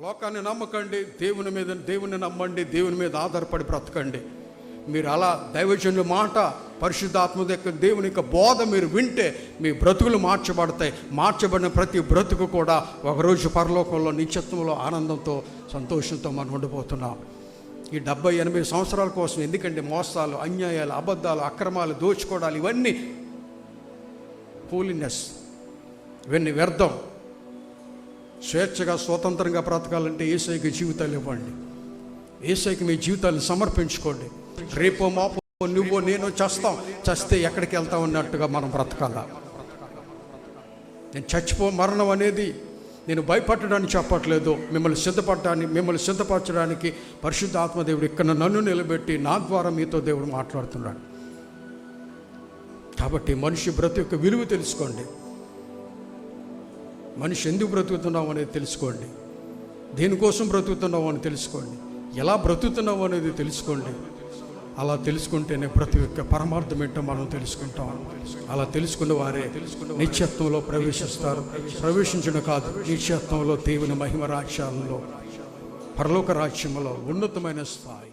లోకాన్ని నమ్మకండి, దేవుని నమ్మండి, దేవుని మీద ఆధారపడి బ్రతకండి. మీరు అలా దైవజనుల మాట, పరిశుద్ధాత్మ యొక్క దేవుని యొక్క బోధ మీరు వింటే మీ బ్రతుకులు మార్చబడతాయి. మార్చబడిన ప్రతి బ్రతుకు కూడా ఒకరోజు పరలోకంలో నిత్యత్వంలో ఆనందంతో సంతోషంతో మనం ఉండిపోతున్నాం. ఈ 70-80 సంవత్సరాల కోసం ఎందుకంటే మోసాలు, అన్యాయాలు, అబద్ధాలు, అక్రమాలు, దోచుకోవడాలు, ఇవన్నీ హోలీనెస్, ఇవన్నీ వ్యర్థం. స్వేచ్ఛగా స్వతంత్రంగా బ్రతకాలంటే యేసయ్యకి జీవితాలు ఇవ్వండి. యేసయ్యకి మీ జీవితాన్ని సమర్పించుకోండి. రేపో మాపో నువ్వో నేను చస్తే ఎక్కడికి వెళ్తావు అన్నట్టుగా మనం బ్రతకాలా. నేను మరణం అనేది నేను భయపడడానికి చెప్పట్లేదు. మిమ్మల్ని సిద్ధపరచడానికి పరిశుద్ధ ఆత్మదేవుడు ఇక్కడ నన్ను నిలబెట్టి నా ద్వారా మీతో దేవుడు మాట్లాడుతున్నాడు. కాబట్టి మనిషి బ్రతుకు యొక్క విలువ తెలుసుకోండి. మనిషి ఎందుకు బ్రతుకుతున్నావు అనేది తెలుసుకోండి. దేనికోసం బ్రతుకుతున్నావు అని తెలుసుకోండి. ఎలా బ్రతుకుతున్నావు అనేది తెలుసుకోండి. అలా తెలుసుకుంటేనే బ్రతుకు యొక్క పరమార్థం ఏంటో మనం తెలుసుకుంటాం. అలా తెలుసుకున్న వారే నిత్యత్వంలో ప్రవేశిస్తారు. ప్రవేశించడం కాదు, నిత్యత్వంలో దేవుని మహిమ రాజ్యాలలో, పరలోక రాజ్యంలో ఉన్నతమైన స్థాయి.